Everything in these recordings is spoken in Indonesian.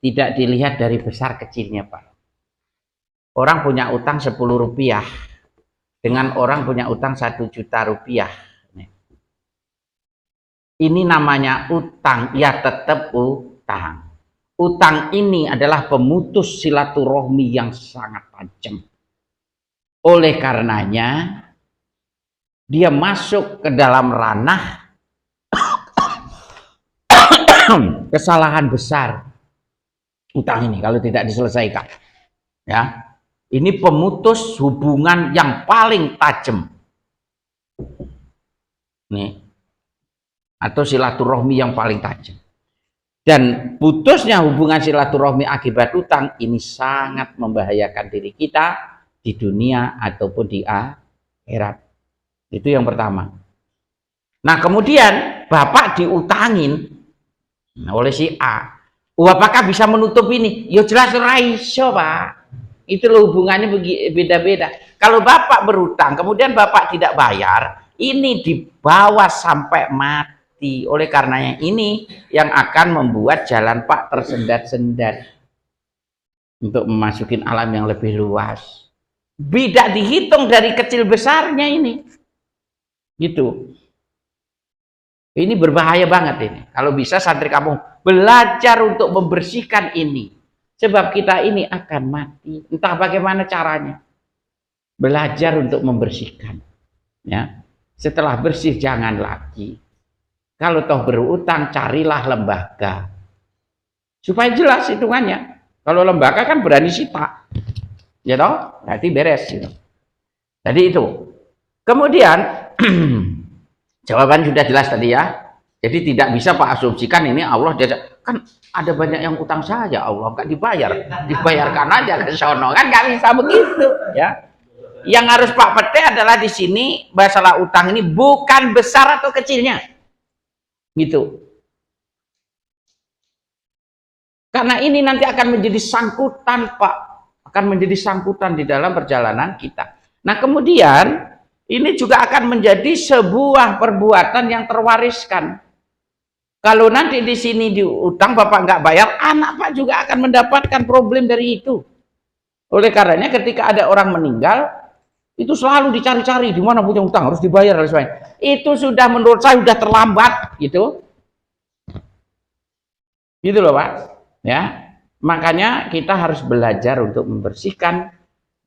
tidak dilihat dari besar kecilnya, Pak. Orang punya utang 10 rupiah dengan orang punya utang 1 juta rupiah. Ini namanya utang, ya tetap utang. Utang ini adalah pemutus silaturahmi yang sangat tajam. Oleh karenanya, dia masuk ke dalam ranah kesalahan besar. Utang ini kalau tidak diselesaikan. Ya. Ini pemutus hubungan yang paling tajam. Nih. Atau silaturahmi yang paling tajam. Dan putusnya hubungan silaturahmi akibat utang ini sangat membahayakan diri kita di dunia ataupun di akhirat. Itu yang pertama. Nah, kemudian Bapak diutangin oleh si A. Apakah bisa menutup ini? Ya jelas raiso, Pak. Itu loh hubungannya beda-beda. Kalau Bapak berutang, kemudian Bapak tidak bayar, ini dibawa sampai mati. Oleh karenanya ini yang akan membuat jalan Pak tersendat-sendat untuk memasukin alam yang lebih luas. Tidak dihitung dari kecil besarnya ini. Gitu. Ini berbahaya banget ini. Kalau bisa santri kampung belajar untuk membersihkan ini. Sebab kita ini akan mati. Entah bagaimana caranya. Belajar untuk membersihkan. Ya. Setelah bersih jangan lagi. Kalau toh berutang, carilah lembaga. Supaya jelas hitungannya. Kalau lembaga kan berani sita. Ya toh? Berarti beres. Gitu. Jadi itu. Kemudian, jawaban sudah jelas tadi ya. Jadi tidak bisa Pak asumsikan ini Allah kan ada banyak yang utang saja Allah nggak dibayar, dibayarkan aja ke sono kan nggak bisa begitu ya. Yang harus Pak pete adalah di sini masalah utang ini bukan besar atau kecilnya, gitu. Karena ini nanti akan menjadi sangkutan Pak, akan menjadi sangkutan di dalam perjalanan kita. Nah kemudian ini juga akan menjadi sebuah perbuatan yang terwariskan. Kalau nanti di sini diutang Bapak nggak bayar, anak Pak juga akan mendapatkan problem dari itu. Oleh karenanya ketika ada orang meninggal, itu selalu dicari-cari di mana punya utang harus dibayar dan sebagainya. Itu sudah menurut saya sudah terlambat, gitu. Gitu loh Pak. Ya, makanya kita harus belajar untuk membersihkan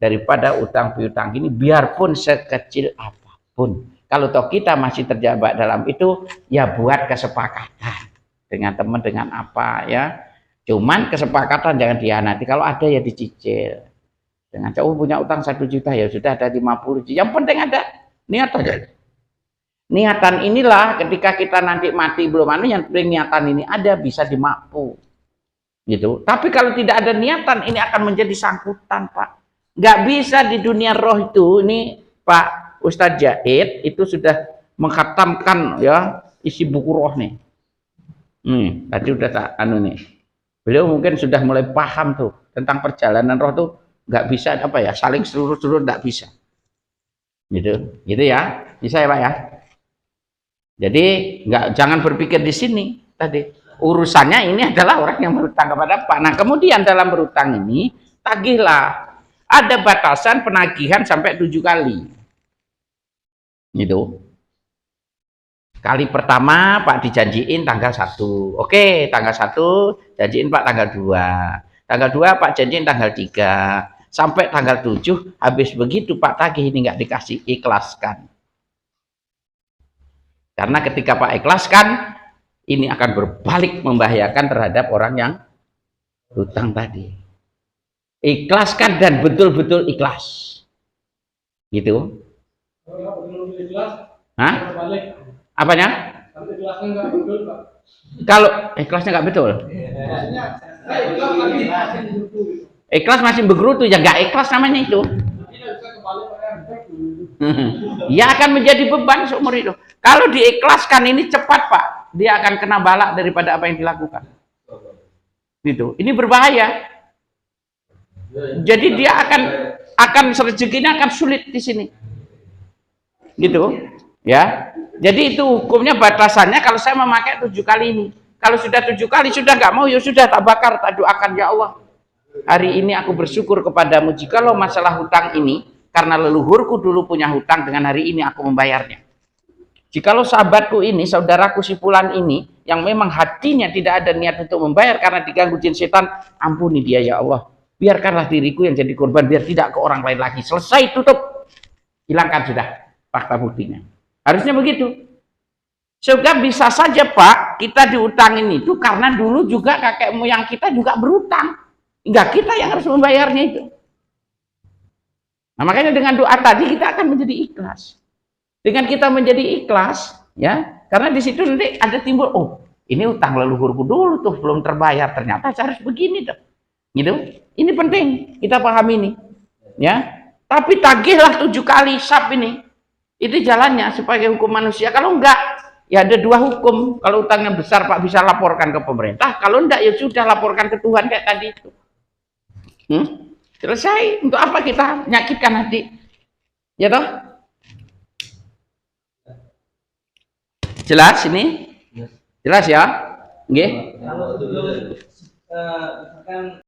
daripada utang piutang ini, biarpun sekecil apapun. Kalau toh kita masih terjebak dalam itu, ya buat kesepakatan dengan teman, dengan apa ya. Cuman kesepakatan jangan dihianati. Kalau ada ya dicicil. Dengan cowok punya utang 1 juta ya sudah ada 50 juta. Yang penting ada niat aja. Niatan inilah ketika kita nanti mati belum ada, yang penting niatan ini ada bisa dimapu. Gitu. Tapi kalau tidak ada niatan ini akan menjadi sangkutan, Pak. Nggak bisa di dunia roh itu, ini Pak Ustadz Jaid itu sudah mengkhatamkan ya isi buku roh nih. Tadi udah tak nih. Beliau mungkin sudah mulai paham tuh tentang perjalanan roh tuh nggak bisa apa ya saling seluruh nggak bisa. Gitu ya. Bisa ya Pak ya. Jadi jangan berpikir di sini tadi. Urusannya ini adalah orang yang berutang kepada Pak. Nah kemudian dalam berutang ini tagihlah. Ada batasan penagihan sampai 7 kali. Gitu. Kali pertama Pak dijanjiin tanggal 1. Oke, tanggal 1 janjiin Pak tanggal 2. Tanggal 2 Pak janjiin tanggal 3. Sampai tanggal 7 habis begitu Pak tagih ini nggak dikasih, ikhlaskan. Karena ketika Pak ikhlaskan ini akan berbalik membahayakan terhadap orang yang hutang tadi. Ikhlaskan dan betul-betul ikhlas. Gitu. Hah? Apanya? Kalau ikhlasnya nggak betul. Ikhlas masih bergerutu ya nggak ikhlas namanya itu. Ya akan menjadi beban seumur hidup. Kalau diikhlaskan ini cepat Pak, dia akan kena balak daripada apa yang dilakukan. Gitu. Ini berbahaya. Jadi dia akan rezekinya akan sulit di sini. Gitu. Ya. Jadi itu hukumnya batasannya kalau saya memakai 7 kali ini. Kalau sudah 7 kali sudah nggak mau, ya sudah tak bakar, tak doakan, ya Allah, hari ini aku bersyukur kepadamu jikalau masalah hutang ini karena leluhurku dulu punya hutang, dengan hari ini aku membayarnya. Jikalau sahabatku ini, saudaraku si fulan ini, yang memang hatinya tidak ada niat untuk membayar karena diganggu jin setan, ampuni dia ya Allah. Biarkanlah diriku yang jadi korban, biar tidak ke orang lain lagi. Selesai, tutup. Hilangkan sudah fakta buktinya. Harusnya begitu. Sehingga bisa saja Pak, kita diutangin itu karena dulu juga kakek moyang kita juga berutang. Enggak kita yang harus membayarnya itu. Nah, makanya dengan doa tadi kita akan menjadi ikhlas. Dengan kita menjadi ikhlas, ya, karena di situ nanti ada timbul, oh, ini utang leluhurku dulu tuh belum terbayar, ternyata harus begini tuh, gitu. Ini penting kita pahami ini, ya. Tapi tagihlah 7 kali sap ini, itu jalannya sebagai hukum manusia. Kalau enggak, ya ada 2 hukum. Kalau utangnya besar Pak bisa laporkan ke pemerintah, kalau enggak ya sudah laporkan ke Tuhan kayak tadi itu. Selesai. Untuk apa kita menyakitkan hati, ya toh? Jelas ini? Jelas ya? Nggih? Kalau dulu misalkan